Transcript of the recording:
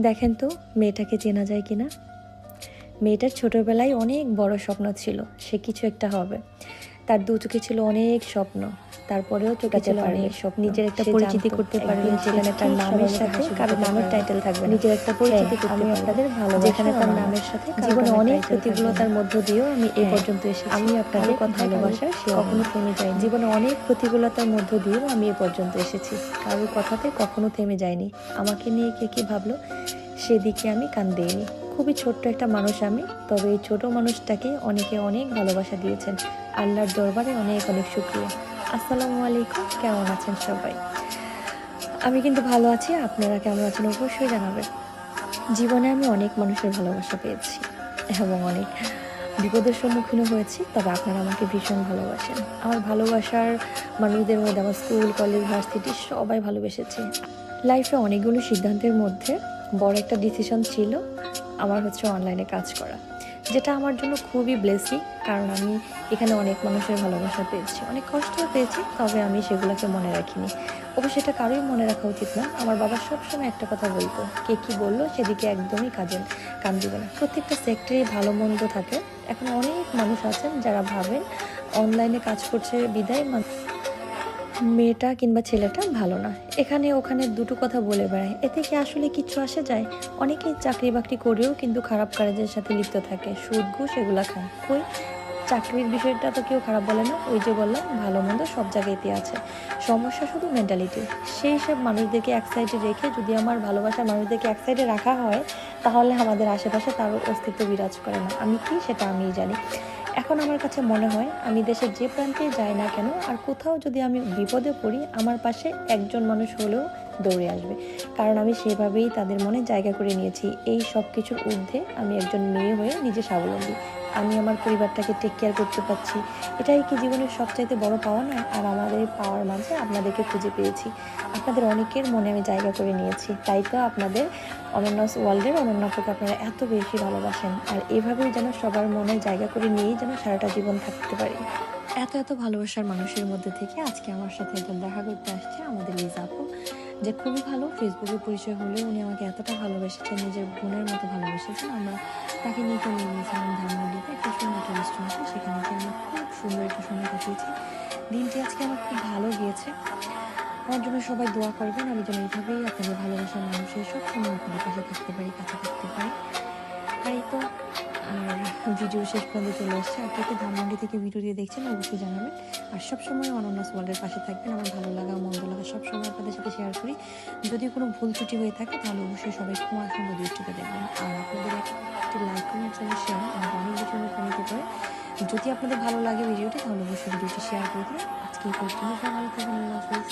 দেখেন তো মেয়েটাকে চেনা যায় কিনা। মেয়েটার ছোটবেলায় অনেক বড় স্বপ্ন ছিল, সে কিছু একটা হবে। তার দু চোখে ছিল অনেক স্বপ্ন, তারপরেও চোখে ছিল অনেক স্বপ্ন। নিজের একটা পরিচিতি করতে পারবে যেখানে তার নামের সাথে কারো নামের টাইটেল থাকবে, নিজের একটা পরিচিতি করতে পারবে আপনাদের ভালো, যেখানে তার নামের সাথে জীবনে অনেক প্রতিকূলতার মধ্য দিয়েও আমি এই পর্যন্ত এসেছি। আমি আপনাদের ভালোবাসার কখনো থেমে যাইনি। জীবনে অনেক প্রতিকূলতার মধ্য দিয়েও আমি এ পর্যন্ত এসেছি, কারোর কথাতে কখনো থেমে যাইনি। আমাকে নিয়ে কে কি ভাবলো সেদিকে আমি কান দিইনি। খুবই ছোট্ট একটা মানুষ আমি, তবে এই ছোট মানুষটাকে অনেকে অনেক ভালোবাসা দিয়েছেন। আল্লাহর দরবারে অনেক অনেক শুকরিয়া। আসসালামু আলাইকুম, কেমন আছেন সবাই? আমি কিন্তু ভালো আছি, আপনারা কেমন আছেন অবশ্যই জানাবেন। জীবনে আমি অনেক মানুষের ভালোবাসা পেয়েছি এবং অনেক বিপদের সম্মুখীনও হয়েছি, তবে আপনারা আমাকে ভীষণ ভালোবাসেন। আমার ভালোবাসার মানুষদের মধ্যে আমার স্কুল, কলেজ, ভার্সিটি সবাই ভালোবেসেছে। লাইফে অনেকগুলো সিদ্ধান্তের মধ্যে বড় একটা ডিসিশন ছিল আমার অনলাইনে কাজ করা, যেটা আমার জন্য খুবই ব্লেসিং। কারণ আমি এখানে অনেক মানুষের ভালোবাসা পেয়েছি, অনেক কষ্টও পেয়েছি, তবে আমি সেগুলোকে মনে রাখিনি। অবশ্য সেটা কারোই মনে রাখা উচিত না। আমার বাবা সবসময় একটা কথা বলতো, কে কী বললো সেদিকে একদমই কান দিবে না। প্রত্যেকটা সেক্টরেই ভালো মন্দ থাকে। এখন অনেক মানুষ আছেন যারা ভাবেন অনলাইনে কাজ করছে বিদায় মেয়েটা কিংবা ছেলেটা ভালো না, এখানে ওখানে দুটো কথা বলে বেড়ায়, এতে কি আসলে কিছু আসে যায়? অনেকেই চাকরি বাকরি করেও কিন্তু খারাপ কাজের সাথে লিপ্ত থাকে, সুদ ঘুষ এগুলা খায়। কই, চাকরির বিষয়টা তো কেউ খারাপ বলে না। ওই যে বললাম, ভালো মন্দ সব জায়গাতেই আছে, সমস্যা শুধু মেন্টালিটি। সেই সব মানুষদেরকে এক সাইডে রেখে যদি আমার ভালোবাসার মানুষদেরকে এক সাইডে রাখা হয়, তাহলে আমাদের আশেপাশে তার অস্তিত্ব বিরাজ করে না। আমি কি, সেটা আমিই জানি। এখন আমার কাছে মনে হয় আমি দেশের যে প্রান্তেই যাই না কেন, আর কোথাও যদি আমি বিপদে পড়ি, আমার পাশে একজন মানুষ হলেও দৌড়ে আসবে। কারণ আমি সেভাবেই তাদের মনে জায়গা করে নিয়েছি। এই সব কিছুর ঊর্ধ্বে আমি একজন মেয়ে হয়ে নিজে স্বাবলম্বী। আমি আমার পরিবারটাকে টেক কেয়ার করতে পারছি, এটাই কি জীবনের সবচাইতে বড় পাওয়া নয়? আর আমাদের পাওয়ার মাঝে আপনাদেরকে খুঁজে পেয়েছি, আপনাদের অনেকের মনে আমি জায়গা করে নিয়েছি। তাই তো আপনাদের অনন্যাস ওয়ার্ল্ডের অনন্যাকে আপনারা এত বেশি ভালোবাসেন, আর এভাবেই যেন সবার মনে জায়গা করে নিয়েই যেন সারাটা জীবন থাকতে পারি। এত এত ভালোবাসার মানুষের মধ্যে থেকে আজকে আমার সাথে একজন দেখা করতে আসছে, আমাদের লিজা আপু, যে খুবই ভালো। ফেসবুকে পরিচয় হলেও উনি আমাকে এতটা ভালোবেসেছেন, নিজের বোনের মতো ভালোবেসেছেন। আমরা তাকে নিয়ে চলে গিয়েছিলাম ধানমন্ডিতে একটা সুন্দর একটা রেস্টুরেন্টে, সেখানে গিয়ে আমরা খুব সুন্দর একটা সময় কাটিয়েছি। দিনটি আজকে আমার খুব ভালো গিয়েছে। আমার জন্য সবাই দোয়া করবেন, আমি যেন এইভাবেই আপনাদের ভালোবাসার মানুষের সবসময় আপনাদের কাছে থাকতে পারি, কাছে থাকতে পারি। তাই তো, আর ভিডিও শেষ পর্যন্ত চলে আসছে। আপনাকে ধানমন্ডি থেকে ভিডিও দিয়ে দেখছেন অবশ্যই জানাবেন, আর সবসময় অনন্যাস ওয়ার্ল্ডের পাশে থাকবেন। আমার ভালো লাগা মন্দ লাগা সবসময় আপনাদের সাথে শেয়ার করি। যদি কোনো ভুল ত্রুটি হয়ে থাকে তাহলে অবশ্যই সবাই ক্ষমা সুন্দর দৃষ্টিতে দেখবেন। আর আপনাদের একটি লাইক, কমেন্ট এবং শেয়ার আমাকে অনেক বেশি অনুপ্রাণিত করে। যদি আপনাদের ভালো লাগে ভিডিওটি, তাহলে অবশ্যই ভিডিওটি শেয়ার করে দিন। আজকে এই পর্যন্ত, ভালো থাকবেন, আল্লাহ হাফেজ।